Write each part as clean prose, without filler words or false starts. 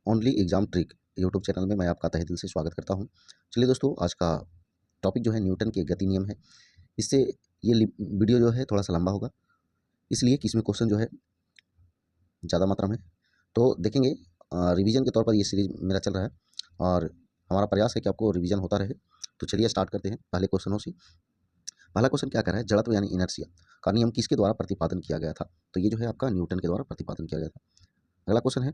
Only exam trick YouTube channel में मैं आपका तहे दिल से स्वागत करता हूं। चलिए दोस्तों, आज का टॉपिक जो है न्यूटन के गति नियम है। इससे ये वीडियो जो है थोड़ा सा लंबा होगा, इसलिए कि इसमें क्वेश्चन जो है ज़्यादा मात्रा में तो देखेंगे। रिवीजन के तौर पर ये सीरीज मेरा चल रहा है और हमारा प्रयास है कि आपको रिवीजन होता रहे। तो चलिए स्टार्ट करते हैं पहले क्वेश्चनों से। पहला क्वेश्चन क्या कर रहा है, जड़त्व यानी इनर्शिया का नियम किसके द्वारा प्रतिपादन किया गया था? तो ये जो है आपका न्यूटन के द्वारा प्रतिपादन किया गया था। अगला क्वेश्चन है,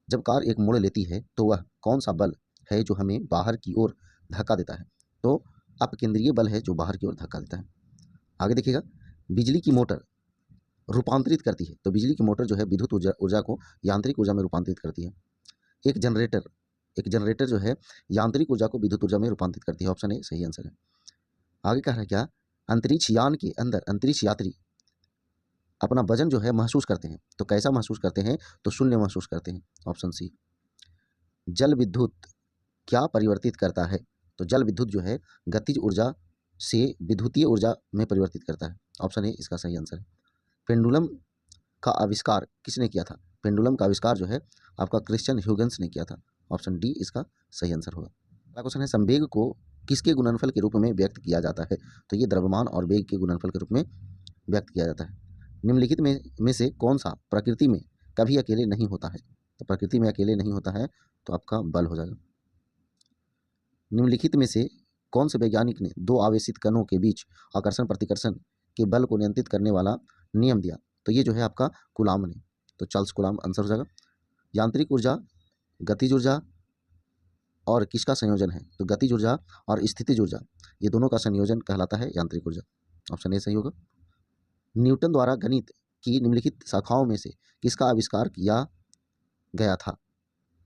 जब कार एक मोड़ लेती है तो वह कौन सा बल है जो हमें बाहर की ओर धक्का देता है? तो अपकेंद्रीय बल है जो बाहर की ओर धक्का देता है। आगे देखिएगा, बिजली की मोटर रूपांतरित करती है। तो बिजली की मोटर जो है विद्युत ऊर्जा को यांत्रिक ऊर्जा में रूपांतरित करती है। एक जनरेटर जो है यांत्रिक ऊर्जा को विद्युत ऊर्जा में रूपांतरित करती है। ऑप्शन ए सही आंसर है। आगे कह रहा है क्या, अंतरिक्ष यान के अंदर अंतरिक्ष यात्री अपना वजन जो है महसूस करते हैं। तो कैसा महसूस करते हैं? तो शून्य महसूस करते हैं। Option C. जल विद्युत क्या परिवर्तित करता है? तो जल विद्युत जो है गतिज ऊर्जा से विद्युतीय ऊर्जा में परिवर्तित करता है। ऑप्शन ए इसका सही आंसर है। पेंडुलम का आविष्कार किसने किया था? पेंडुलम का आविष्कार जो है आपका क्रिश्चियन ह्यूगेंस ने किया था। ऑप्शन डी इसका सही आंसर होगा। अगला क्वेश्चन है, संवेग को किसके गुणनफल के रूप में व्यक्त किया जाता है? तो ये द्रव्यमान और वेग के गुणनफल के रूप में व्यक्त किया जाता है। निम्नलिखित में से कौन सा प्रकृति में कभी अकेले नहीं होता है? तो प्रकृति में अकेले नहीं होता है तो आपका बल हो जाएगा। निम्नलिखित में से कौन से वैज्ञानिक ने दो आवेशित कणों के बीच आकर्षण प्रतिकर्षण के बल को नियंत्रित करने वाला नियम दिया? तो ये जो है आपका कुलाम ने। तो चार्ल्स कुलाम आंसर हो जाएगा। यांत्रिक ऊर्जा, गतिज ऊर्जा और किसका संयोजन है? तो गतिज ऊर्जा और स्थितिज ऊर्जा, ये दोनों का संयोजन कहलाता है यांत्रिक ऊर्जा। ऑप्शन ए सही होगा। न्यूटन द्वारा गणित की निम्नलिखित शाखाओं में से किसका आविष्कार किया गया था?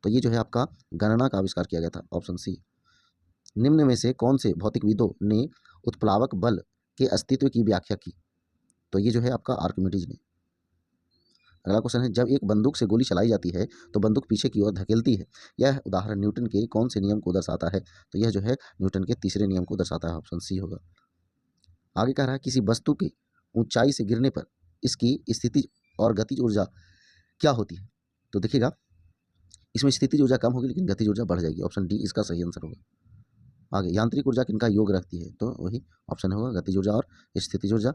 तो ये जो है आपका गणना का आविष्कार किया गया था। Option C. निम्न में से कौन से भौतिकविदों ने उत्प्लावक बल के अस्तित्व की व्याख्या की? तो ये जो है आपका आर्किमिडीज ने। अगला क्वेश्चन है, जब एक बंदूक से गोली चलाई जाती है तो बंदूक पीछे की ओर धकेलती है। यह उदाहरण न्यूटन के कौन से नियम को दर्शाता है? तो यह जो है न्यूटन के तीसरे नियम को दर्शाता है। ऑप्शन सी होगा। आगे कह रहा है, किसी वस्तु की ऊंचाई से गिरने पर इसकी स्थिति और गतिज ऊर्जा क्या होती है? तो देखिएगा, इसमें स्थितिज ऊर्जा कम होगी लेकिन गतिज ऊर्जा बढ़ जाएगी। ऑप्शन डी इसका सही आंसर होगा। आगे, यांत्रिक ऊर्जा किनका योग रखती है? तो वही ऑप्शन होगा गतिज ऊर्जा और स्थितिज ऊर्जा।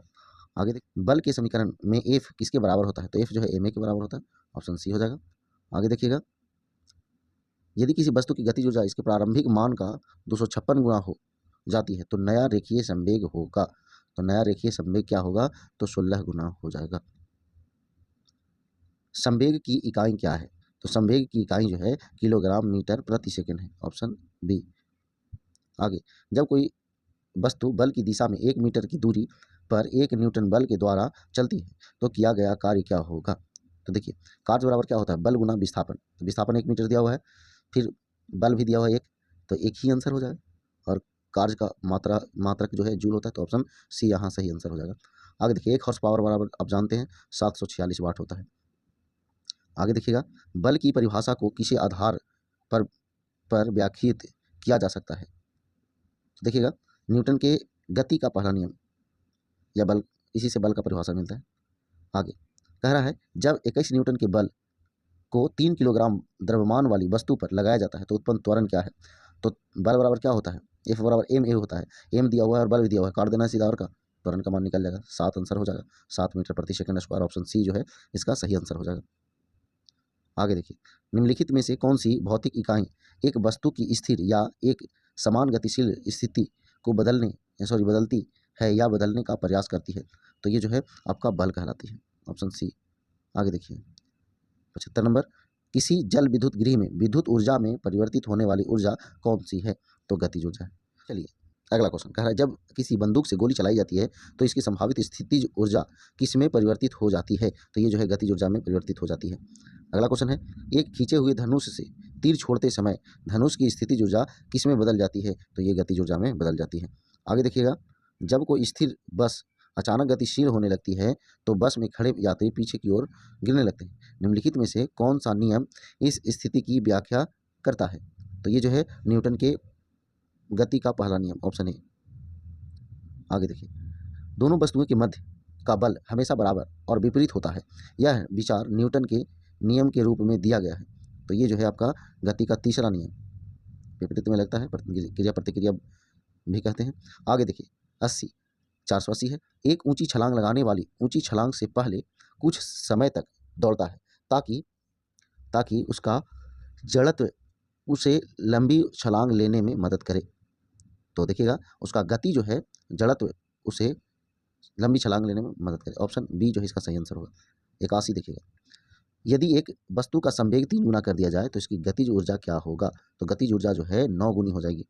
आगे देख, बल के समीकरण में एफ किसके बराबर होता है? तो एफ जो है एम ए के बराबर होता है। ऑप्शन सी हो जाएगा। आगे देखिएगा, यदि किसी वस्तु की गतिज ऊर्जा इसके प्रारंभिक मान का 256 गुना हो जाती है तो नया रेखीय संवेग होगा। तो नया रेखीय संवेग क्या होगा? तो 16 गुना हो जाएगा। संवेग की इकाई क्या है? तो संवेग की इकाई जो है किलोग्राम मीटर प्रति सेकंड है। Option B. आगे, जब कोई वस्तु बल की दिशा में 1 मीटर की दूरी पर 1 न्यूटन बल के द्वारा चलती है तो किया गया कार्य क्या होगा? तो देखिए, कार्य बराबर क्या होता है? बल गुना विस्थापन। तो विस्थापन 1 मीटर दिया हुआ है, फिर बल भी दिया हुआ है 1, तो एक ही आंसर हो जाएगा। और कार्य का मात्रक जो है जूल होता है। तो ऑप्शन सी यहाँ सही आंसर हो जाएगा। आगे देखिए, 1 हॉर्स पावर बराबर आप जानते हैं 746 वाट होता है। आगे देखिएगा, बल की परिभाषा को किसी आधार पर व्याख्यात किया जा सकता है? तो देखिएगा, न्यूटन के गति का पहला नियम या बल, इसी से बल का परिभाषा मिलता है। आगे कह रहा है, जब 21 न्यूटन के बल को 3 किलोग्राम द्रव्यमान वाली वस्तु पर लगाया जाता है तो उत्पन्न त्वरण क्या है? तो बल बराबर क्या होता है? एफ बराबर एम ए होता है। एम दिया हुआ है और बल भी दिया हुआ है, काट देना सीधा और का त्वरण का मान निकल जाएगा। 7 आंसर हो जाएगा। 7 मीटर प्रति सेकंड स्क्वायर। ऑप्शन सी जो है इसका सही आंसर हो जाएगा। आगे देखिए, निम्नलिखित में से कौन सी भौतिक इकाई एक वस्तु की स्थिर या एक समान गतिशील स्थिति को बदलती है या बदलने का प्रयास करती है? तो ये जो है आपका बल कहलाती है। Option C. आगे देखिए, 75 नंबर, किसी जल विद्युत गृह में विद्युत ऊर्जा में परिवर्तित होने वाली ऊर्जा कौन सी है? तो गतिज ऊर्जा है। चलिए अगला क्वेश्चन कह रहा है, जब किसी बंदूक से गोली चलाई जाती है तो इसकी संभावित स्थितिज ऊर्जा किस में परिवर्तित हो जाती है? तो ये जो है गतिज ऊर्जा में परिवर्तित हो जाती है। अगला क्वेश्चन है, एक खींचे हुए धनुष से तीर छोड़ते समय धनुष की स्थितिज ऊर्जा किस में बदल जाती है? तो ये गतिज ऊर्जा में बदल जाती है। आगे देखिएगा, जब कोई स्थिर बस अचानक गतिशील होने लगती है तो बस में खड़े यात्री पीछे की ओर गिरने लगते हैं। निम्नलिखित में से कौन सा नियम इस स्थिति की व्याख्या करता है? तो ये जो है न्यूटन के गति का पहला नियम। Option A. आगे देखिए, दोनों वस्तुओं के मध्य का बल हमेशा बराबर और विपरीत होता है। यह विचार न्यूटन के नियम के रूप में दिया गया है। तो ये जो है आपका गति का तीसरा नियम, विपरीत में लगता है, क्रिया प्रतिक्रिया भी कहते हैं। आगे देखिए 80, 480 है। एक ऊंची छलांग लगाने वाली ऊंची छलांग से पहले कुछ समय तक दौड़ता है ताकि ताकि उसका जड़त्व उसे लंबी छलांग लेने में मदद करे। तो देखिएगा उसका गति जो है, जड़त्व उसे लंबी छलांग लेने में मदद करे। ऑप्शन बी जो है इसका सही आंसर होगा। 81 देखिएगा, यदि एक वस्तु का संवेग 3 गुना कर दिया जाए तो इसकी गतिज ऊर्जा क्या होगा? तो गतिज ऊर्जा जो है 9 गुनी हो जाएगी।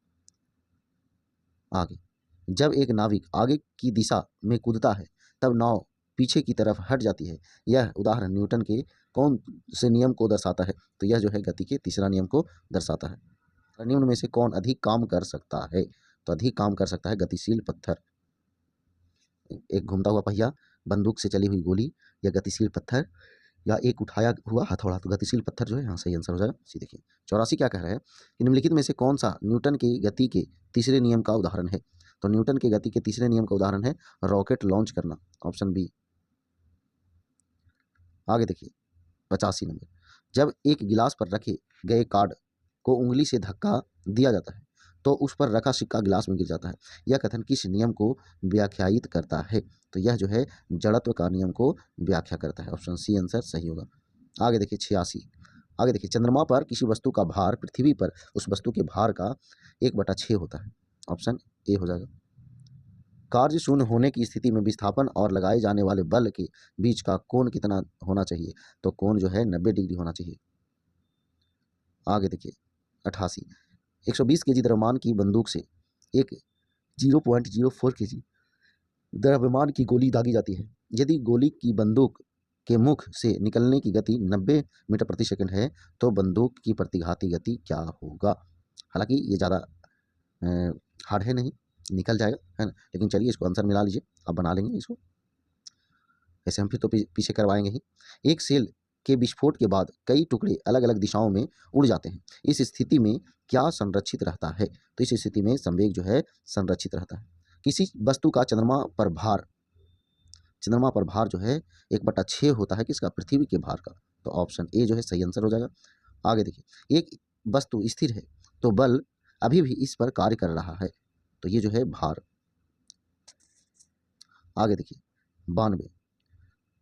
आगे, जब एक नाविक आगे की दिशा में कूदता है तब नाव पीछे की तरफ हट जाती है। यह उदाहरण न्यूटन के कौन से नियम को दर्शाता है? तो यह जो है गति के तीसरा नियम को दर्शाता है। निम्न में से कौन अधिक काम कर सकता है? तो अधिक काम कर सकता है गतिशील पत्थर। एक घूमता हुआ पहिया, बंदूक से चली हुई गोली, या गतिशील पत्थर, या एक उठाया हुआ हथौड़ा। तो गतिशील पत्थर जो है यहाँ सही आंसर हो जाएगा। सी देखिए 84 क्या कह रहा है कि निम्नलिखित में से कौन सा न्यूटन की गति के तीसरे नियम का उदाहरण है? तो न्यूटन के गति के तीसरे नियम का उदाहरण है रॉकेट लॉन्च करना। Option B. आगे देखिए 85 नंबर, जब एक गिलास पर रखे गए कार्ड को उंगली से धक्का दिया जाता है तो उस पर रखा सिक्का गिलास में गिर जाता है। यह कथन किस नियम को व्याख्यायित करता है? तो यह जो है जड़त्व का नियम को व्याख्या करता है। ऑप्शन सी आंसर सही होगा। आगे देखिए 86, आगे देखिए चंद्रमा पर किसी वस्तु का भार पृथ्वी पर उस वस्तु के भार का 1/6 होता है। ऑप्शन ए हो जाएगा। कार्य शून्य होने की स्थिति में विस्थापन और लगाए जाने वाले बल के बीच का कोण कितना होना चाहिए? तो कोण जो है 90 डिग्री होना चाहिए। आगे देखिए 88, 120 केजी द्रव्यमान की बंदूक से एक 0.04 केजी द्रव्यमान की गोली दागी जाती है। यदि गोली की बंदूक के मुख से निकलने की गति 90 मीटर प्रति सेकंड है तो बंदूक की प्रतिघाती गति क्या होगा? हालांकि ये ज़्यादा हार्ड है नहीं, निकल जाएगा, है ना, लेकिन चलिए इसको आंसर मिला लीजिए, आप बना लेंगे इसको। ऐसे हम फिर तो पीछे करवाएंगे ही। एक सेल के विस्फोट के बाद कई टुकड़े अलग अलग दिशाओं में उड़ जाते हैं। इस स्थिति में क्या संरक्षित रहता है? तो इस स्थिति में संवेग जो है संरक्षित रहता है। किसी वस्तु का चंद्रमा पर भार जो है 1/6 होता है किसका? पृथ्वी के भार का। तो ऑप्शन ए जो है सही आंसर हो जाएगा। आगे देखिए, एक वस्तु स्थिर है तो बल अभी भी इस पर कार्य कर रहा है, तो ये जो है भार। आगे देखिए 92,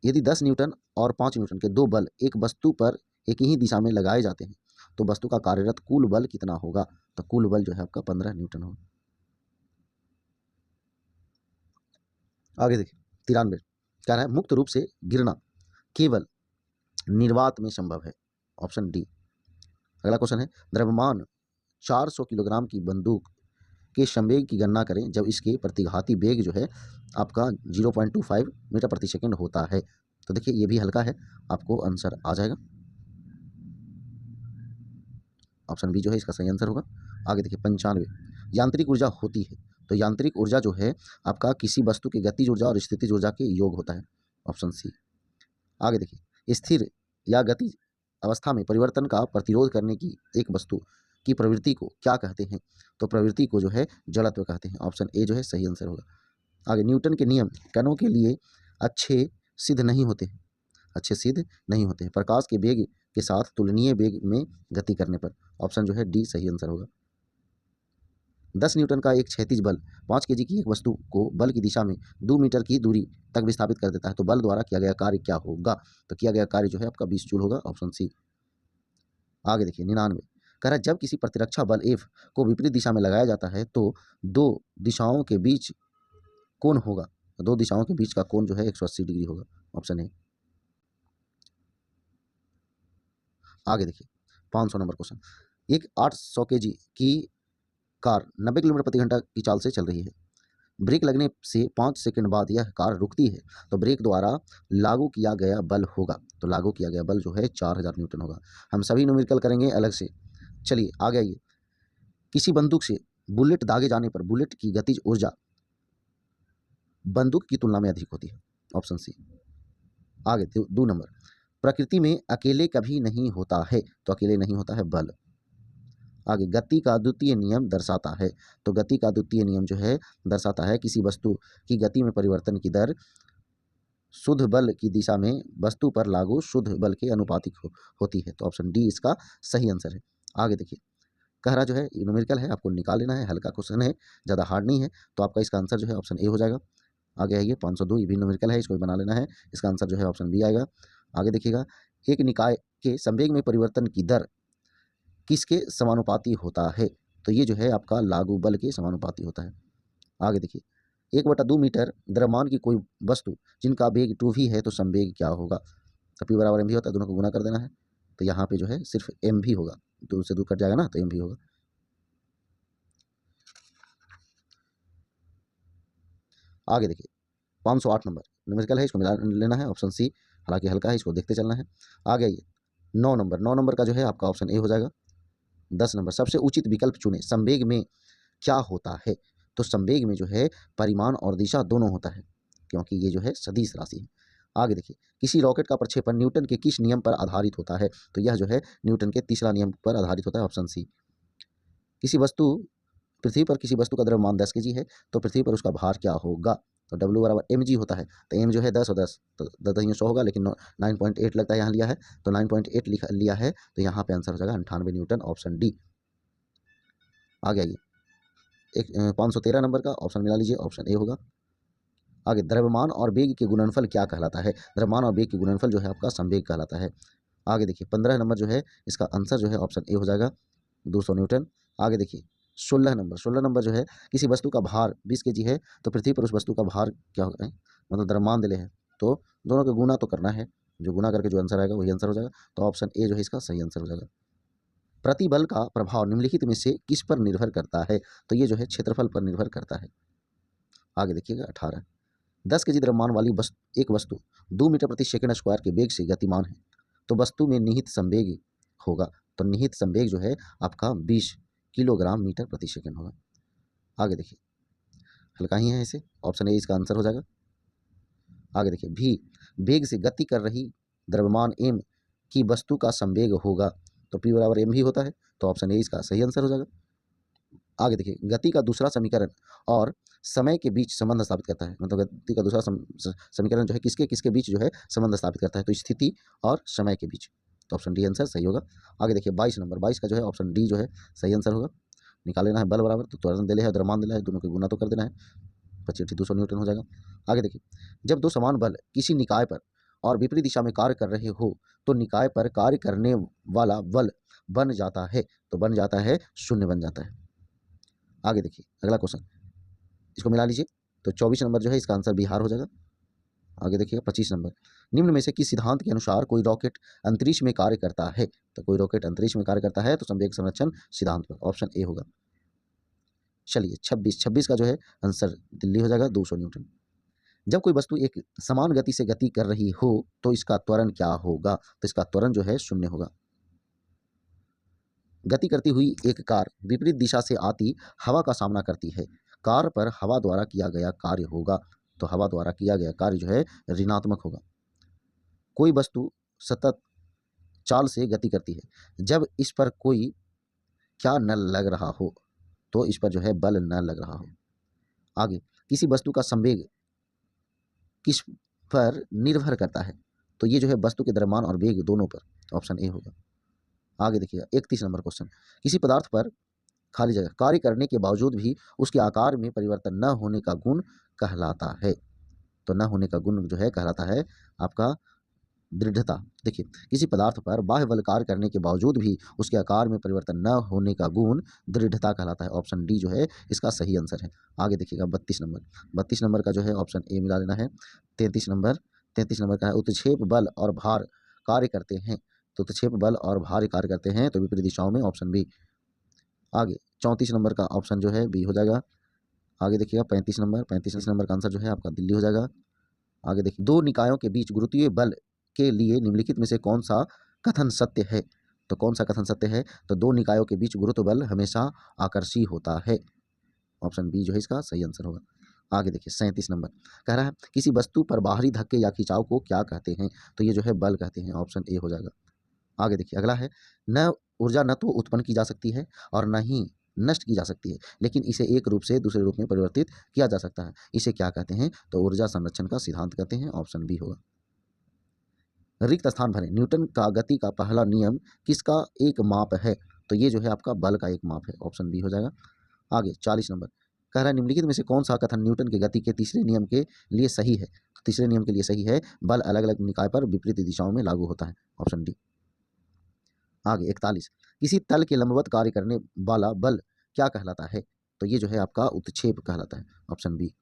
यदि 10 न्यूटन और 5 न्यूटन के दो बल एक वस्तु पर एक ही दिशा में लगाए जाते हैं तो वस्तु का कार्यरत कुल बल कितना होगा? तो कुल बल जो है आपका 15 न्यूटन होगा। आगे देखिए 93, कह रहा है मुक्त रूप से गिरना केवल निर्वात में संभव है। Option D. अगला क्वेश्चन है, द्रव्यमान 400 किलोग्राम की बंदूक के संवेग की गणना करें जब इसके प्रतिघाती वेग जो है आपका 0.25 मीटर प्रति सेकंड होता है। तो देखिए ये भी हल्का है, आपको आंसर आ जाएगा। ऑप्शन बी जो है इसका सही आंसर होगा। आगे देखिए 95, यांत्रिक ऊर्जा होती है तो यांत्रिक ऊर्जा जो है आपका किसी वस्तु की गतिज ऊर्जा और स्थितिज ऊर्जा के योग होता है। Option C. आगे देखिए, स्थिर या गतिज अवस्था में परिवर्तन का प्रतिरोध करने की एक वस्तु की प्रवृत्ति को क्या कहते हैं? तो प्रवृत्ति को जो है जड़त्व कहते हैं। ऑप्शन ए जो है सही आंसर होगा। आगे, न्यूटन के नियम कणों के लिए अच्छे सिद्ध नहीं होते हैं, अच्छे सिद्ध नहीं होते हैं प्रकाश के वेग के साथ तुलनीय वेग में गति करने पर। ऑप्शन जो है डी सही आंसर होगा। 10 न्यूटन का एक क्षैतिज बल 5 केजी की एक वस्तु को बल की दिशा में 2 मीटर की दूरी तक विस्थापित कर देता है तो बल द्वारा किया गया कार्य क्या होगा? तो किया गया कार्य जो है आपका 20 जूल होगा। Option C. आगे देखिए 99, कह रहा है जब किसी प्रतिरक्षा बल एफ को विपरीत दिशा में लगाया जाता है तो दो दिशाओं के बीच कोण होगा, दो दिशाओं के बीच का कोण जो है 180 डिग्री होगा। Option A. आगे देखिए 500 नंबर क्वेश्चन, एक 800 केजी की कार 90 किलोमीटर प्रति घंटा की चाल से चल रही है। ब्रेक लगने से 5 सेकंड बाद यह कार रुकती है तो ब्रेक द्वारा लागू किया गया बल होगा, तो लागू किया गया बल जो है 4000 न्यूटन होगा। हम सभी न्यूमेरिकल करेंगे अलग से। चलिए आगे आइए, किसी बंदूक से बुलेट दागे जाने पर बुलेट की गतिज ऊर्जा बंदूक की तुलना में अधिक होती है। Option C. आगे 2 नंबर, प्रकृति में अकेले कभी नहीं होता है तो अकेले नहीं होता है बल। आगे, गति का द्वितीय नियम दर्शाता है तो गति का द्वितीय नियम जो है दर्शाता है किसी वस्तु की गति में परिवर्तन की दर शुद्ध बल की दिशा में वस्तु पर लागू शुद्ध बल के अनुपातिक होती है। तो ऑप्शन डी इसका सही आंसर है। आगे देखिए, कह रहा जो है न्यूमेरिकल है, आपको निकाल लेना है, हल्का क्वेश्चन है, ज़्यादा हार्ड नहीं है। तो आपका इसका आंसर जो है ऑप्शन ए हो जाएगा। आगे आइए 502, ये भी न्यूमेरिकल है, इसको भी बना लेना है। इसका आंसर जो है ऑप्शन बी आएगा। आगे देखिएगा, एक निकाय के संवेग में परिवर्तन की दर किसके समानुपाती होता है? तो ये जो है आपका लागू बल के समानुपाती होता है। आगे देखिए, 1/2 मीटर द्रव्यमान की कोई वस्तु जिनका वेग 2v है तो संवेग क्या होगा? तो p बराबर mv होता है, दोनों को गुना कर देना है। तो यहाँ पे जो है सिर्फ mv होगा, 2 से 2 कट जाएगा ना, तो mv होगा। आगे देखिए 508 नंबर न्यूमेरिकल है, इसको मिला लेना है, ऑप्शन सी, हालांकि हल्का है, इसको देखते चलना है। आगे आइए 9 नंबर का जो है आपका ऑप्शन ए हो जाएगा। 10 नंबर, सबसे उचित विकल्प चुने, संवेग में क्या होता है? तो संवेग में जो है परिमाण और दिशा दोनों होता है, क्योंकि ये जो है सदिश राशि है। आगे देखिए, किसी रॉकेट का प्रक्षेपण न्यूटन के किस नियम पर आधारित होता है? तो यह जो है न्यूटन के तीसरा नियम पर आधारित होता है, ऑप्शन सी। किसी वस्तु पृथ्वी पर किसी वस्तु का द्रव्यमान 10 केजी है तो पृथ्वी पर उसका भार क्या होगा? तो W बराबर mg होता है। तो m जो है 10 और 10 तो 10 100 होगा, लेकिन 9.8 लगता है यहाँ लिया है, तो 9.8 लिया है, तो यहाँ पे आंसर हो जाएगा 98 न्यूटन, ऑप्शन डी। आगे आइए, एक 513 नंबर का ऑप्शन मिला लीजिए, ऑप्शन ए होगा। आगे, द्रव्यमान और वेग के गुणनफल क्या कहलाता है? द्रव्यमान और वेग के गुणनफल जो है आपका संवेग कहलाता है। आगे देखिए 15 नंबर जो है इसका आंसर जो है ऑप्शन ए हो जाएगा, 200 न्यूटन। आगे देखिए 16 नंबर जो है, किसी वस्तु का भार 20 केजी है तो पृथ्वी पर उस वस्तु का भार क्या होगा? मतलब द्रव्यमान दिले है, तो दोनों का गुना तो करना है, जो गुना करके जो आंसर आएगा वही आंसर हो जाएगा। तो ऑप्शन ए जो है इसका सही आंसर हो जाएगा। प्रतिबल का प्रभाव निम्नलिखित में से किस पर निर्भर करता है? तो ये जो है क्षेत्रफल पर निर्भर करता है। आगे देखिएगा 18, 10 केजी द्रव्यमान वाली एक वस्तु 2 मीटर प्रति सेकंड स्क्वायर के वेग से गतिमान है, तो वस्तु में निहित संवेग होगा। तो निहित संवेग जो है आपका 20 किलोग्राम मीटर प्रति सेकंड होगा। आगे देखिए, हल्का ही है इसे, ऑप्शन ए इसका आंसर हो जाएगा। आगे देखिए, भी वेग से गति कर रही द्रव्यमान m की वस्तु का संवेग होगा, तो p बराबर m भी होता है, तो ऑप्शन ए इसका सही आंसर हो जाएगा। आगे देखिए, गति का दूसरा समीकरण और समय के बीच संबंध स्थापित करता है, मतलब गति का दूसरा समीकरण जो है किसके किसके बीच जो है संबंध स्थापित करता है? तो स्थिति और समय के बीच, तो ऑप्शन डी आंसर सही होगा। आगे देखिए 22 नंबर, 22 का जो है ऑप्शन डी जो है सही आंसर होगा। निकाल लेना है बल बराबर, तो त्वरण दिले है, द्रव्यमान दिला है, दोनों के गुना तो कर देना है, 25 200 न्यूटन हो जाएगा। आगे देखिए, जब दो समान बल किसी निकाय पर और विपरीत दिशा में कार्य कर रहे हो तो निकाय पर कार्य करने वाला बल बन जाता है, तो बन जाता है शून्य बन जाता है। आगे देखिए अगला क्वेश्चन, इसको मिला लीजिए, तो 24 नंबर जो है इसका आंसर बिहार हो जाएगा। आगे देखिएगा 25 नंबर, निम्न में से किस सिद्धांत के अनुसार कोई रॉकेट अंतरिक्ष में कार्य करता है? तो कोई रॉकेट अंतरिक्ष में कार्य करता है तो संवेग संरक्षण सिद्धांत पर, ऑप्शन ए होगा। चलिए 26 का जो है आंसर दिल्ली हो जाएगा, 200 न्यूटन। जब कोई वस्तु एक समान गति से गति कर रही हो तो इसका त्वरण क्या होगा? तो इसका त्वरण जो है शून्य होगा। गति करती हुई एक कार विपरीत दिशा से आती हवा का सामना करती है, कार पर हवा द्वारा किया गया कार्य होगा, तो हवा द्वारा किया गया कार्य जो है ऋणात्मक होगा। कोई वस्तु सतत चाल से गति करती है, जब इस पर कोई क्या न लग रहा हो, तो इस पर जो है बल न लग रहा हो। आगे, किसी वस्तु का संवेग किस पर निर्भर करता है? तो ये जो है वस्तु के द्रव्यमान और वेग दोनों पर, ऑप्शन ए होगा। आगे देखिएगा 31 नंबर क्वेश्चन, किसी पदार्थ पर खाली जगह कार्य करने के बावजूद भी उसके आकार में परिवर्तन न होने का गुण कहलाता है? तो न होने का गुण जो है कहलाता है आपका दृढ़ता। देखिए, किसी पदार्थ पर बाह्य बल कार्य करने के बावजूद भी उसके आकार में परिवर्तन न होने का गुण दृढ़ता कहलाता है, ऑप्शन डी जो है इसका सही आंसर है। आगे देखिएगा 32 नंबर का जो है ऑप्शन ए मिला लेना है। 33 नंबर का है, उत्क्षेप बल और भार कार्य करते हैं, तो उत्क्षेप बल और भार कार्य करते हैं तो विपरीत दिशाओं में, ऑप्शन बी। आगे 34 नंबर का ऑप्शन जो है बी हो जाएगा। आगे देखिएगा 35 नंबर का आंसर जो है आपका दिल्ली हो जाएगा। आगे देखिए, दो निकायों के बीच गुरुत्वीय बल के लिए निम्नलिखित में से कौन सा कथन सत्य है? तो कौन सा कथन सत्य है? तो दो निकायों के बीच गुरुत्व बल हमेशा आकर्षी होता है, ऑप्शन बी जो है इसका सही आंसर होगा। आगे देखिए 37 नंबर कह रहा है, किसी वस्तु पर बाहरी धक्के या खिंचाव को क्या कहते हैं? तो ये जो है बल कहते हैं, ऑप्शन ए हो जाएगा। आगे देखिए अगला है, न ऊर्जा न तो उत्पन्न की जा सकती है और न ही नष्ट की जा सकती है, लेकिन इसे एक रूप से दूसरे रूप में परिवर्तित किया जा सकता है। इसे क्या कहते हैं? तो ऊर्जा संरक्षण का सिद्धांत कहते हैं। ऑप्शन बी होगा। रिक्त स्थान भरें। न्यूटन का गति का पहला नियम किसका एक माप है? तो ये जो है आपका बल का एक माप है। ऑप्शन बी हो जाएगा। आगे 40 नंबर कह रहा है निम्नलिखित में से कौन सा कथन न्यूटन के गति के तीसरे नियम के लिए सही है? तो तीसरे नियम के लिए सही है, बल अलग अलग निकाय पर विपरीत दिशाओं में लागू होता है। Option D. आगे 41 किसी तल के लंबवत कार्य करने वाला बल क्या कहलाता है? तो ये जो है आपका उत्क्षेप कहलाता है। Option B.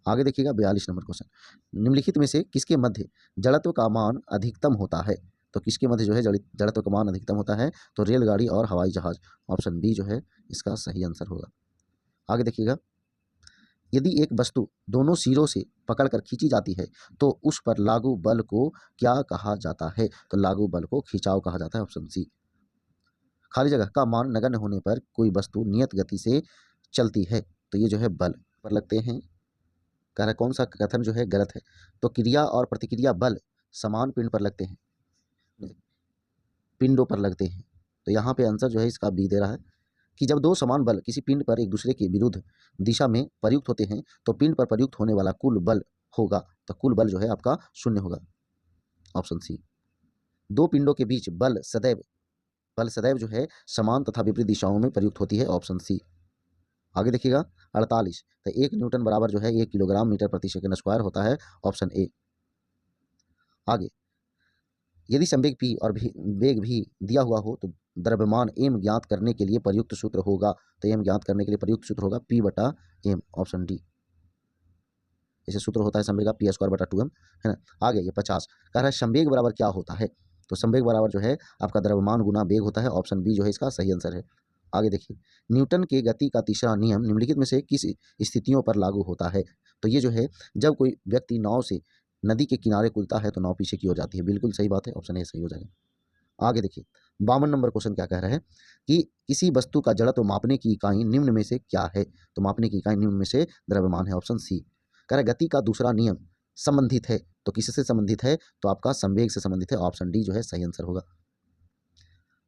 आगे देखिएगा 42 नंबर क्वेश्चन निम्नलिखित में से किसके मध्य जड़त्व का मान अधिकतम होता है? तो किसके मध्य जो है जड़त्व का मान अधिकतम होता है? तो रेलगाड़ी और हवाई जहाज। ऑप्शन बी जो है इसका सही आंसर होगा। आगे देखिएगा यदि एक वस्तु दोनों सिरों से पकड़कर खींची जाती है तो उस पर लागू बल को क्या कहा जाता है? तो लागू बल को खिंचाव कहा जाता है। Option C. खाली जगह का मान नगण्य होने पर कोई वस्तु नियत गति से चलती है, तो ये जो है बल पर लगते हैं। कह रहा है कौन सा कथन जो है गलत है? तो क्रिया और प्रतिक्रिया बल समान पिंड पर लगते हैं, पिंडों पर लगते हैं। तो यहाँ पे आंसर जो है इसका बी दे रहा है कि जब दो समान बल किसी पिंड पर एक दूसरे के विरुद्ध दिशा में प्रयुक्त होते हैं तो पिंड पर प्रयुक्त होने वाला कुल बल होगा, तो कुल बल जो है आपका शून्य होगा। Option C. दो पिंडों के बीच बल सदैव जो है समान तथा विपरीत दिशाओं में प्रयुक्त होती है। Option C. आगे देखिएगा 48 तो 1 न्यूटन बराबर जो है 1 किलोग्राम मीटर प्रति सेकंड स्क्वायर होता है। Option A. आगे यदि संवेग p और वेग भी दिया हुआ हो तो द्रव्यमान m ज्ञात करने के लिए प्रयुक्त सूत्र होगा, तो m ज्ञात करने के लिए प्रयुक्त सूत्र होगा p बटा m। Option D. इसे सूत्र होता है संवेग का p स्क्वायर बटा 2m, है ना। आगे ये 50 कह रहा है संवेग बराबर क्या होता है? तो संवेग बराबर जो है आपका द्रव्यमान गुना वेग होता है। ऑप्शन बी जो है इसका सही आंसर है। आगे देखिए न्यूटन के गति का तीसरा नियम निम्नलिखित में से किस स्थितियों पर लागू होता है? तो ये जो है जब कोई व्यक्ति नाव से नदी के किनारे कूदता है तो नाव पीछे की ओर जाती है। बिल्कुल सही बात है, ऑप्शन ए सही हो जाएगा। आगे देखिए 52 नंबर क्वेश्चन क्या कह रहा है कि किसी वस्तु का जड़त्व मापने की इकाई निम्न में से क्या है? तो मापने की इकाई निम्न में से द्रव्यमान है। Option C. कह रहा है गति का दूसरा नियम संबंधित है, तो किससे संबंधित है? तो आपका संवेग से संबंधित है। ऑप्शन डी जो है सही आंसर होगा।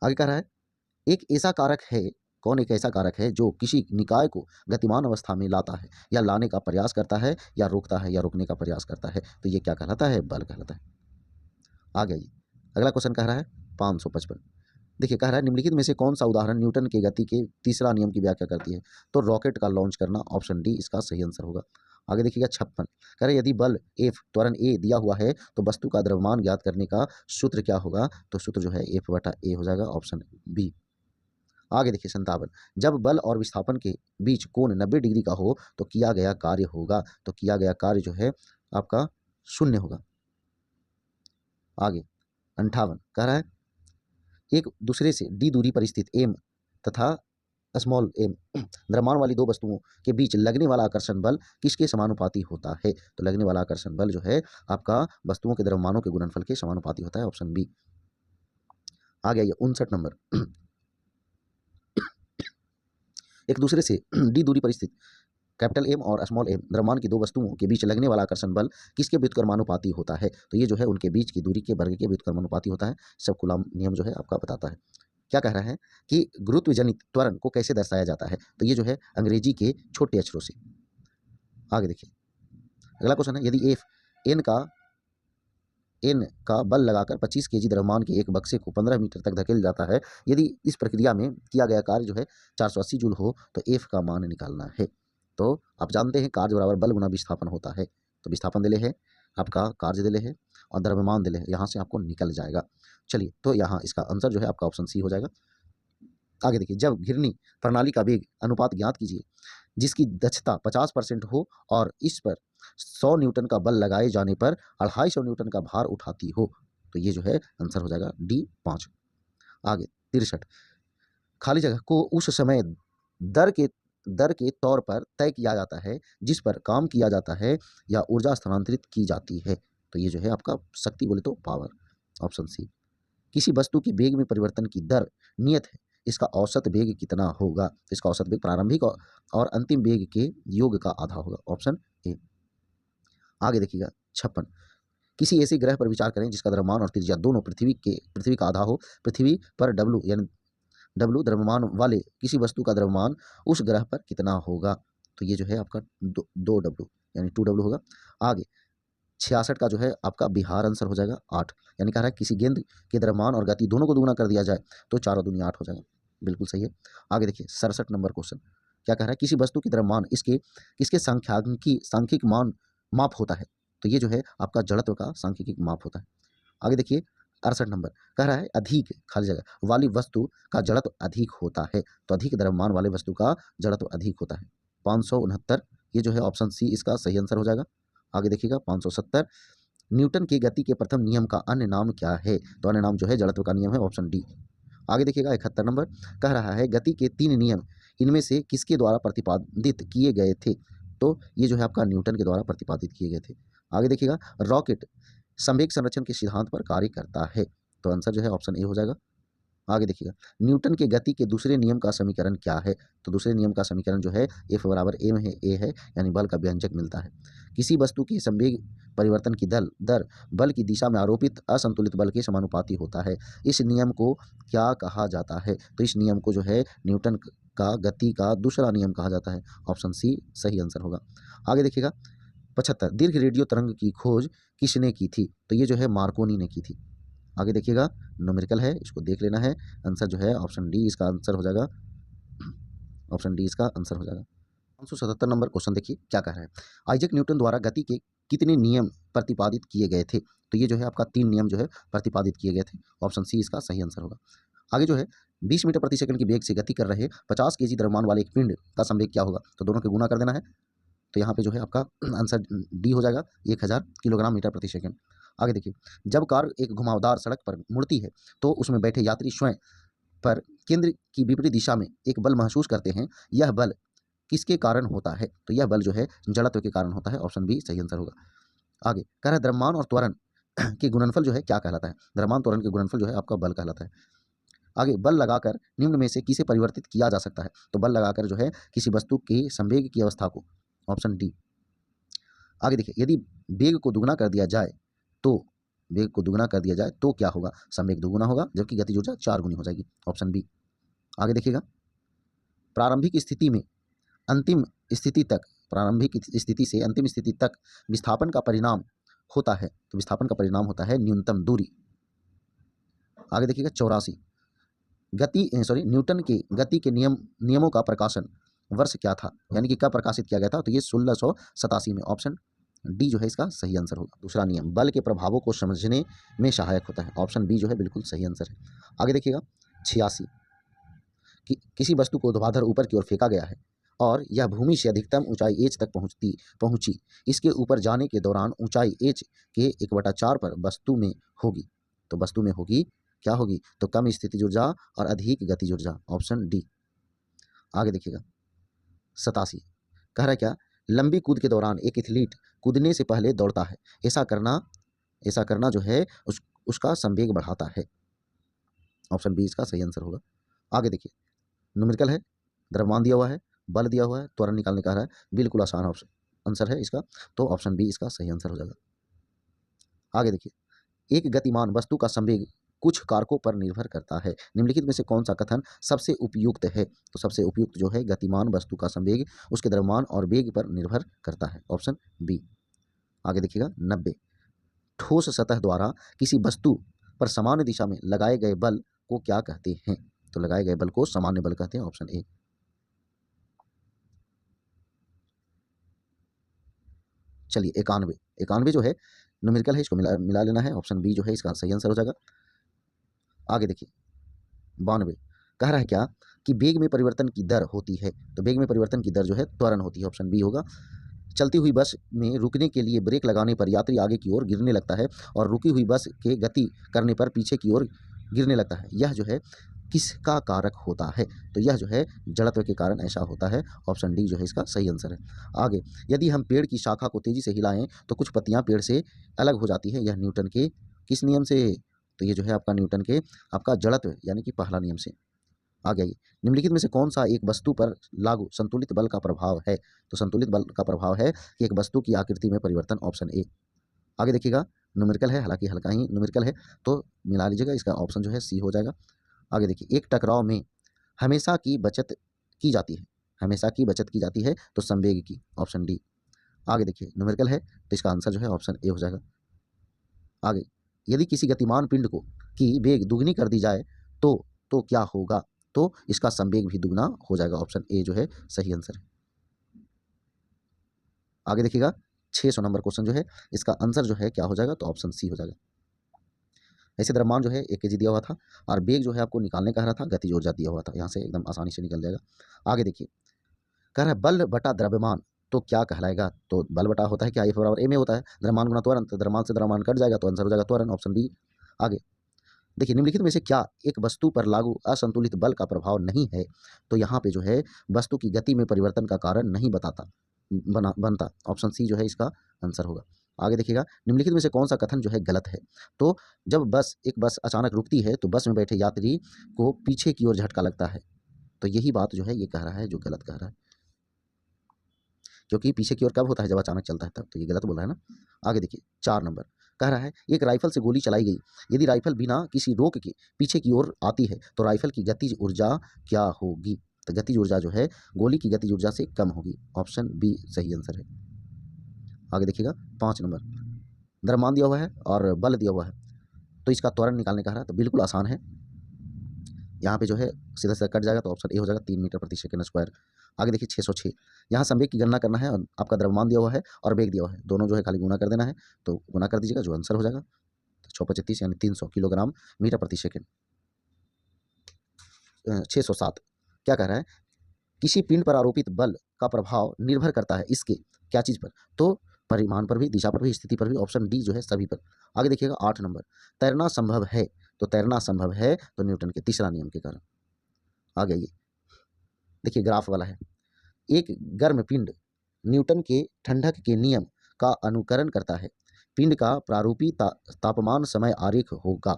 आगे कह रहा है एक ऐसा कारक है, कौन एक ऐसा कारक है जो किसी निकाय को गतिमान अवस्था में लाता है या लाने का प्रयास करता है या रोकता है या रोकने का प्रयास करता है? तो ये क्या कहलाता है? बल कहलाता है। आगे आइए अगला क्वेश्चन कह रहा है 555 देखिए कह रहा है निम्नलिखित में से कौन सा उदाहरण न्यूटन के गति के तीसरा नियम की व्याख्या करती है? तो रॉकेट का लॉन्च करना। ऑप्शन डी इसका सही आंसर होगा। आगे देखिएगा 56 कह रहे यदि बल एफ त्वरण ए दिया हुआ है तो वस्तु का द्रव्यमान ज्ञात करने का सूत्र क्या होगा? तो सूत्र जो है एफ बटा ए हो जाएगा। Option B. आगे देखिए 57 जब बल और विस्थापन के बीच कोण 90 डिग्री का हो तो किया गया कार्य होगा, तो किया गया कार्य जो है आपका शून्य होगा। आगे 58 कह रहा है एक दूसरे से डी दूरी पर स्थित एम तथा स्मॉल एम द्रव्यमान वाली दो वस्तुओं के बीच लगने वाला आकर्षण बल किसके समानुपाती होता है? तो लगने वाला आकर्षण बल जो है आपका वस्तुओं के द्रव्यमानों के गुणनफल के समानुपाती होता है। Option B. आगे आइए 59 नंबर एक दूसरे से डी दूरी पर स्थित कैपिटल एम और स्मॉल एम द्रव्यमान की दो वस्तुओं के बीच लगने वाला आकर्षण बल किसके व्युत्क्रमानुपाती होता है? तो ये जो है उनके बीच की दूरी के वर्ग के व्युत्क्रमानुपाती होता है। सब कूलॉम नियम जो है आपका बताता है। क्या कह रहा है कि गुरुत्वजनित त्वरण को कैसे दर्शाया जाता है? तो ये जो है अंग्रेजी के छोटे अक्षरों से। आगे देखिए अगला क्वेश्चन है यदि एफ एन का बल लगाकर 25 केजी द्रव्यमान के एक बक्से को 15 मीटर तक धकेल जाता है, यदि इस प्रक्रिया में किया गया कार्य जो है 480 जूल हो तो एफ का मान निकालना है। तो आप जानते हैं कार्य बराबर बल गुना विस्थापन होता है, तो विस्थापन दिले है, आपका कार्य दिले है और द्रव्यमान दिले है, यहाँ से आपको निकल जाएगा। चलिए तो यहाँ इसका आंसर जो है आपका ऑप्शन सी हो जाएगा। आगे देखिए जब घिरनी प्रणाली का वेग अनुपात ज्ञात कीजिए जिसकी दक्षता 50% हो और इस पर 100 न्यूटन का बल लगाए जाने पर 250 न्यूटन का भार उठाती हो, तो ये जो है आंसर हो जाएगा डी 5। आगे 63 खाली जगह को उस समय दर के तौर पर तय किया जाता है जिस पर काम किया जाता है या ऊर्जा स्थानांतरित की जाती है, तो ये जो है आपका शक्ति बोले तो पावर। Option C. किसी वस्तु के वेग में परिवर्तन की दर नियत है, इसका औसत वेग कितना होगा? तो इसका औसत वेग प्रारंभिक और अंतिम वेग के योग का आधा होगा। Option A. आगे देखिएगा 56 किसी ऐसे ग्रह पर विचार करें जिसका द्रव्यमान और त्रिज्या दोनों पृथ्वी का आधा हो। पृथ्वी पर डब्ल्यू यानी डब्ल्यू द्रव्यमान वाले किसी वस्तु का द्रव्यमान उस ग्रह पर कितना होगा। तो ये जो है आपका 2W यानी 2W होगा। आगे 66 का जो है आपका बिहार आंसर हो जाएगा 8, यानी कह रहा है किसी गेंद के द्रव्यमान और गति दोनों को दुगुना कर दिया जाए तो 4 और दूनी 8 हो जाएगा। बिल्कुल सही है। आगे देखिए 67 नंबर क्वेश्चन क्या कह रहा है, किसी वस्तु की द्रव्यमान किसके सांख्यिक मान माप होता है। तो ये जो है आपका जड़त्व का सांख्यिक माप होता है। आगे देखिए 68 नंबर कह रहा है अधिक खाली जगह वाली वस्तु का जड़त्व अधिक होता है। तो अधिक द्रव्यमान वाले वस्तु का जड़त्व अधिक होता है। 569 ये जो है ऑप्शन सी इसका सही आंसर हो जाएगा। आगे देखिएगा 570 न्यूटन की गति के प्रथम नियम का अन्य नाम क्या है। तो अन्य नाम जो है जड़त्व का नियम है, ऑप्शन डी। आगे देखिएगा 71 नंबर कह रहा है गति के 3 नियम इनमें से किसके द्वारा प्रतिपादित किए गए थे। तो ये जो है आपका न्यूटन के द्वारा प्रतिपादित किए गए थे। आगे देखिएगा रॉकेट संवेग संरक्षण के सिद्धांत पर कार्य करता है। तो आंसर जो है ऑप्शन ए हो जाएगा। आगे देखिएगा न्यूटन के गति के दूसरे नियम का समीकरण क्या है। तो दूसरे नियम का समीकरण जो है F बराबर ए में है, ए है यानी बल का व्यंजक मिलता है। किसी वस्तु के संवेग परिवर्तन की दर बल की दिशा में आरोपित असंतुलित बल के समानुपाती होता है। इस नियम को क्या कहा जाता है। तो इस नियम को जो है न्यूटन का गति का दूसरा नियम कहा जाता है। ऑप्शन सी सही आंसर होगा। आगे देखिएगा 75 दीर्घ रेडियो तरंग की खोज किसने की थी। तो ये जो है मार्कोनी ने की थी। आगे देखिएगा न्यूमेरिकल है, इसको देख लेना है। आंसर जो है ऑप्शन डी इसका आंसर हो जाएगा। ऑप्शन डी इसका आंसर हो जाएगा। 577 नंबर क्वेश्चन देखिए क्या कह रहा है, आइजैक न्यूटन द्वारा गति के कितने नियम प्रतिपादित किए गए थे। तो ये जो है आपका 3 नियम जो है प्रतिपादित किए गए थे। ऑप्शन सी इसका सही आंसर होगा। आगे जो है 20 मीटर प्रति सेकंड की वेग से गति कर रहे 50 केजी द्रव्यमान वाले एक पिंड का संवेग क्या होगा। तो दोनों के गुना कर देना है। तो यहाँ पे जो है आपका आंसर डी हो जाएगा 1000 किलोग्राम मीटर प्रति सेकंड। आगे देखिए जब कार एक घुमावदार सड़क पर मुड़ती है तो उसमें बैठे यात्री स्वयं पर केंद्र की विपरीत दिशा में एक बल महसूस करते हैं। यह बल किसके कारण होता है। तो यह बल जो है जड़त्व के कारण होता है। ऑप्शन बी सही आंसर होगा। आगे कह रहा है द्रव्यमान और त्वरण के गुणनफल जो है क्या कहलाता है। द्रव्यमान त्वरण के गुणनफल जो है आपका बल कहलाता है। आगे बल लगाकर निम्न में से किसे परिवर्तित किया जा सकता है। तो बल लगाकर जो है किसी वस्तु के संवेग की अवस्था को, ऑप्शन डी। आगे देखिए यदि वेग को दुगुना कर दिया जाए तो क्या होगा। संवेग दुगुना होगा जबकि गतिज ऊर्जा 4 गुनी हो जाएगी। Option B. आगे देखिएगा प्रारंभिक स्थिति से अंतिम स्थिति तक विस्थापन का परिणाम होता है। तो विस्थापन का परिणाम होता है न्यूनतम दूरी। आगे देखिएगा 84 न्यूटन के गति के नियमों का प्रकाशन वर्ष क्या था, यानी कि कब प्रकाशित किया गया था। तो ये 1687 में। ऑप्शन डी जो है इसका सही आंसर होगा। दूसरा नियम बल के प्रभावों को समझने में सहायक होता है। ऑप्शन बी जो है बिल्कुल सही आंसर है। आगे देखिएगा 86 किसी वस्तु को ऊर्ध्वाधर ऊपर की ओर फेंका गया है और यह भूमि से अधिकतम ऊंचाई एच तक पहुंची। इसके ऊपर जाने के दौरान ऊंचाई एच के 1/4 पर वस्तु में होगी। तो वस्तु में होगी क्या होगी। तो कम स्थितिज ऊर्जा और अधिक गतिज ऊर्जा। Option D. आगे देखिएगा 87 कह रहा है क्या, लंबी कूद के दौरान एक एथलीट कूदने से पहले दौड़ता है। ऐसा करना जो है उसका संवेग बढ़ाता है। ऑप्शन बी इसका सही आंसर होगा। आगे देखिए न्यूमेरिकल है, द्रव्यमान दिया हुआ है, बल दिया हुआ है, त्वरण निकालने का है। बिल्कुल आसान ऑप्शन आंसर है इसका। तो ऑप्शन बी इसका सही आंसर हो जाएगा। आगे देखिए एक गतिमान वस्तु का संवेग कुछ कारकों पर निर्भर करता है। निम्नलिखित में से कौन सा कथन सबसे उपयुक्त है। तो सबसे उपयुक्त जो है गतिमान वस्तु का संवेग उसके द्रव्यमान और वेग पर निर्भर करता है। Option B. आगे देखिएगा 90 ठोस सतह द्वारा किसी वस्तु पर सामान्य दिशा में लगाए गए बल को क्या कहते हैं। तो लगाए गए बल को सामान्य बल कहते हैं। Option A. चलिए 91 जो है न्यूमेरिकल है, इसको मिला लेना है। ऑप्शन बी जो है इसका सही आंसर हो जाएगा। आगे देखिए 92 कह रहा है क्या कि वेग में परिवर्तन की दर होती है। तो वेग में परिवर्तन की दर जो है त्वरण होती है। ऑप्शन बी होगा। चलती हुई बस में रुकने के लिए ब्रेक लगाने पर यात्री आगे की ओर गिरने लगता है और रुकी हुई बस के गति करने पर पीछे की ओर गिरने लगता है। यह जो है किसका कारक होता है। तो यह जो है जड़त्व के कारण ऐसा होता है। ऑप्शन डी जो है इसका सही आंसर है। आगे यदि हम पेड़ की शाखा को तेजी से हिलाएं तो कुछ पत्तियां पेड़ से अलग हो जाती है। यह न्यूटन के किस नियम से। तो ये जो है आपका न्यूटन के आपका जड़त्व यानी कि पहला नियम से। आगे आइए निम्नलिखित में से कौन सा एक वस्तु पर लागू संतुलित बल का प्रभाव है। तो संतुलित बल का प्रभाव है कि एक वस्तु की आकृति में परिवर्तन। Option A. आगे देखिएगा न्यूमेरिकल है, हालांकि हल्का ही न्यूमेरिकल है तो मिला लीजिएगा, इसका ऑप्शन जो है सी हो जाएगा। आगे देखिए एक टकराव में हमेशा की बचत की जाती है, हमेशा की बचत की जाती है तो संवेग की, ऑप्शन डी। आगे देखिए न्यूमेरिकल है तो इसका आंसर जो है ऑप्शन ए हो जाएगा। आगे, यदि किसी गतिमान पिंड को की वेग दुगनी कर दी जाए तो क्या होगा? तो इसका संवेग भी दुगना हो जाएगा, ऑप्शन ए जो है सही आंसर है। आगे देखिएगा 600 नंबर क्वेश्चन जो है इसका आंसर जो है क्या हो जाएगा? तो ऑप्शन सी हो जाएगा। ऐसे द्रव्यमान जो है 1 केजी दिया हुआ था और वेग जो है आपको निकालने कह रहा था, गतिज ऊर्जा दिया हुआ था, यहाँ से एकदम आसानी से निकल जाएगा। आगे देखिए कह रहा है बल बटा द्रव्यमान तो क्या कहलाएगा? तो बल बटा होता है क्या, F बराबर ए में होता है, द्रव्यमान गुना त्वरण, तो द्रव्यमान से द्रव्यमान कट जाएगा तो आंसर हो जाएगा त्वरण, ऑप्शन बी। आगे देखिए निम्नलिखित में से क्या एक वस्तु पर लागू असंतुलित बल का प्रभाव नहीं है? तो यहाँ पे जो है वस्तु की गति में परिवर्तन का कारण नहीं बनता, ऑप्शन सी जो है इसका आंसर होगा। आगे देखिएगा निम्नलिखित में से कौन सा कथन जो है गलत है? तो जब एक बस अचानक रुकती है तो बस में बैठे यात्री को पीछे की ओर झटका लगता है, तो यही बात जो है ये कह रहा है जो गलत कह रहा है, क्योंकि पीछे की ओर कब होता है? जब अचानक चलता है तब, तो ये गलत बोल रहा है ना। आगे देखिए 4 नंबर कह रहा है एक राइफल से गोली चलाई गई, यदि राइफल बिना किसी रोक के पीछे की ओर आती है तो राइफल की गतिज ऊर्जा क्या होगी? तो गतिज ऊर्जा जो है गोली की गतिज ऊर्जा से कम होगी, ऑप्शन बी सही आंसर है। आगे देखिएगा 5 नंबर द्रव्यमान दिया हुआ है और बल दिया हुआ है, तो इसका त्वरण निकालने का रहा, तो बिल्कुल आसान है, यहाँ पे जो है सीधा सीधा कट जाएगा तो ऑप्शन ए हो जाएगा 3 मीटर प्रति सेकंड स्क्वायर। आगे देखिए 606 यहाँ संवेग की गणना करना है और आपका द्रव्यमान दिया हुआ है और वेग दिया हुआ है, दोनों जो है खाली गुना कर देना है, तो गुना कर दीजिएगा जो आंसर हो जाएगा। तो 625 यानी 300 किलोग्राम मीटर प्रति सेकंड। 607 क्या कह रहा है? किसी पिंड पर आरोपित बल का प्रभाव निर्भर करता है इसके क्या चीज़ पर? तो परिमाण पर भी, दिशा पर भी, स्थिति पर भी, ऑप्शन डी जो है सभी पर। आगे देखिएगा 8 नंबर तैरना संभव है, तो तैरना संभव है तो न्यूटन के तीसरा नियम के कारण। आगे आइए देखिए ग्राफ वाला है, एक गर्म पिंड न्यूटन के ठंडक के नियम का अनुकरण करता है, पिंड का प्रारूपी तापमान समय आरेख होगा,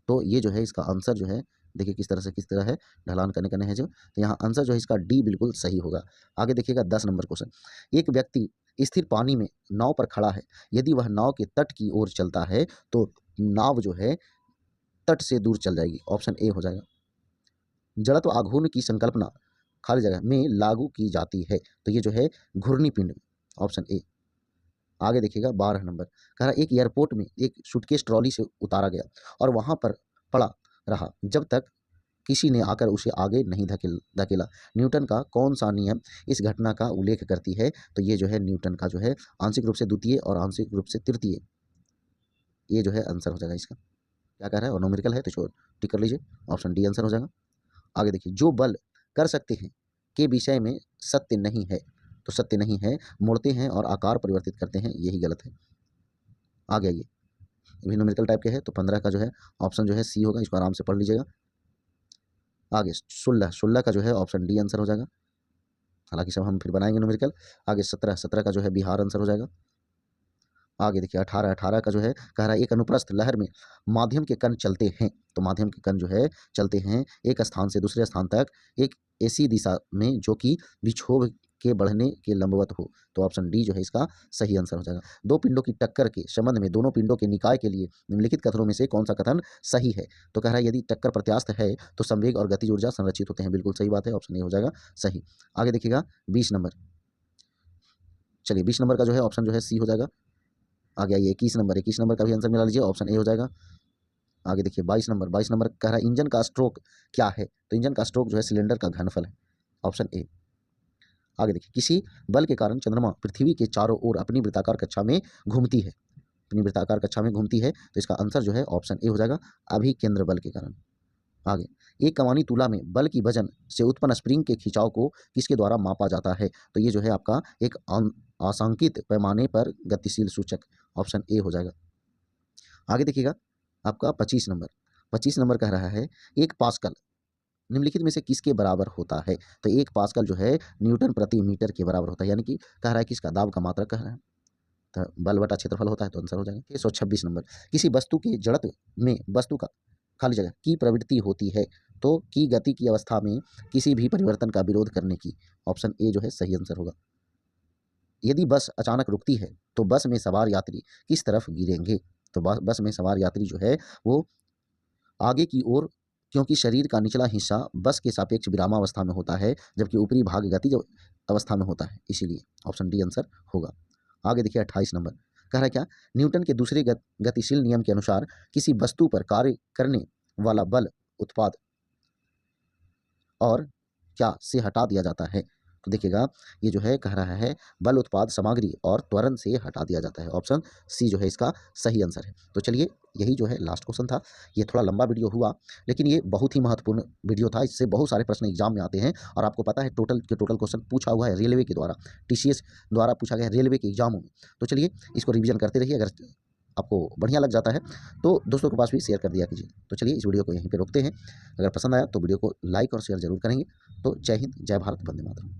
तो ये जो है इसका आंसर जो है देखिए किस तरह है, ढलान करने करने है जो, तो यहाँ आंसर जो है इसका डी बिल्कुल सही होगा। आगे देखिएगा 10 नंबर क्वेश्चन, एक व्यक्ति स्थिर पानी में नाव पर खड़ा है, यदि वह नाव के तट की ओर चलता है तो नाव जो है तट से दूर चल जाएगी, ऑप्शन ए हो जाएगा। जड़त्व आघूर्ण की संकल्पना खाली जगह में लागू की जाती है, तो ये जो है घूर्णी पिंड, ऑप्शन ए। आगे देखिएगा 12 नंबर कह रहा एक एयरपोर्ट में एक सूटकेस ट्रॉली से उतारा गया और वहां पर पड़ा रहा जब तक किसी ने आकर उसे आगे नहीं धकेला, न्यूटन का कौन सा नियम इस घटना का उल्लेख करती है? तो ये जो है न्यूटन का जो है आंशिक रूप से द्वितीय और आंशिक रूप से तृतीय, ये जो है आंसर हो जाएगा इसका। क्या कह रहा है? और न्यूमेरिकल है तो इसको टिक कर लीजिए, ऑप्शन डी आंसर हो जाएगा। आगे देखिए जो बल कर सकते हैं के विषय में सत्य नहीं है, तो सत्य नहीं है, मोड़ते हैं और आकार परिवर्तित करते हैं, यही गलत है। आगे आइए भी न्यूमेरिकल टाइप के है तो 15 का जो है ऑप्शन जो है सी होगा, इसको आराम से पढ़ लीजिएगा। आगे 16 का जो है ऑप्शन डी आंसर हो जाएगा, हालांकि सब हम फिर बनाएंगे न्यूमेरिकल। आगे 17 का जो है बिहार आंसर हो जाएगा। आगे देखिए 18 का जो है कह रहा है एक अनुप्रस्थ लहर में माध्यम के कण चलते हैं, तो माध्यम के कण जो है चलते हैं एक स्थान से दूसरे स्थान तक एक ऐसी दिशा में जो कि विक्षोभ के बढ़ने के लंबवत हो, तो ऑप्शन डी जो है इसका सही आंसर हो जाएगा। दो पिंडों की टक्कर के संबंध में दोनों पिंडों के निकाय के लिए निम्नलिखित कथनों में से कौन सा कथन सही है? तो कह रहा है यदि टक्कर प्रत्यास्थ है तो संवेग और गतिज ऊर्जा संरक्षित होते हैं, बिल्कुल सही बात है, ऑप्शन ए हो जाएगा सही। आगे देखिएगा 20 नंबर, चलिए 20 नंबर का जो है ऑप्शन जो है सी हो जाएगा। आगे आइए 21 नंबर का भी आंसर मिला लीजिए, ऑप्शन ए हो जाएगा। आगे देखिए 22 नंबर कह रहा है इंजन का स्ट्रोक क्या है? तो इंजन का स्ट्रोक जो है सिलेंडर का घनफल है, ऑप्शन ए। आगे देखिए किसी बल के कारण चंद्रमा पृथ्वी के चारों ओर अपनी वृत्ताकार कक्षा में घूमती है, अपनी वृत्ताकार कक्षा में घूमती है, तो इसका आंसर जो है ऑप्शन ए हो जाएगा, अभिकेंद्र बल के कारण। आगे एक कमानी तुला में बल की वजन से उत्पन्न स्प्रिंग के खिंचाव को किसके द्वारा मापा जाता है? तो ये जो है आपका एक आंशिक पैमाने पर गतिशील सूचक, ऑप्शन ए हो जाएगा। आगे देखिएगा आपका 25 नंबर कह रहा है एक पास्कल निम्नलिखित में से किसके बराबर होता है? तो एक पास्कल जो है न्यूटन प्रति मीटर के बराबर होता है, यानी कि कह रहा है किसका दाब का मात्रक कह रहा है, तो बल बटा क्षेत्रफल होता है, तो आंसर हो जाएगा। 626 नंबर किसी वस्तु के जड़त्व में वस्तु का खाली जगह की प्रवृत्ति होती है, तो की गति की अवस्था में किसी भी परिवर्तन का विरोध करने की, ऑप्शन ए जो है सही आंसर होगा। यदि बस अचानक रुकती है तो बस में सवार यात्री किस तरफ गिरेंगे? तो बस में सवार यात्री जो है वो आगे की ओर क्योंकि शरीर का निचला हिस्सा बस के सापेक्ष विरामावस्था में होता है, जबकि ऊपरी भाग गतिज अवस्था में होता है, इसीलिए ऑप्शन डी आंसर होगा। आगे देखिए 28 नंबर कह रहा है क्या, न्यूटन के दूसरे गतिशील नियम के अनुसार किसी वस्तु पर कार्य करने वाला बल उत्पाद और क्या से हटा दिया जाता है। तो देखिएगा ये जो है कह रहा है बल उत्पाद सामग्री और त्वरण से हटा दिया जाता है। ऑप्शन सी जो है इसका सही आंसर है। तो चलिए यही जो है लास्ट क्वेश्चन था। ये थोड़ा लंबा वीडियो हुआ, लेकिन ये बहुत ही महत्वपूर्ण वीडियो था। इससे बहुत सारे प्रश्न एग्जाम में आते हैं और आपको पता है टोटल के टोटल क्वेश्चन पूछा हुआ है रेलवे के द्वारा, टीसीएस द्वारा पूछा गया है रेलवे के एग्जामों में। तो चलिए इसको रिविजन करते रहिए। अगर आपको बढ़िया लग जाता है तो दोस्तों के पास भी शेयर कर दिया कीजिए। तो चलिए इस वीडियो को यहीं पे रोकते हैं। अगर पसंद आया तो वीडियो को लाइक और शेयर जरूर करेंगे। तो जय हिंद, जय भारत, वंदे मातरम।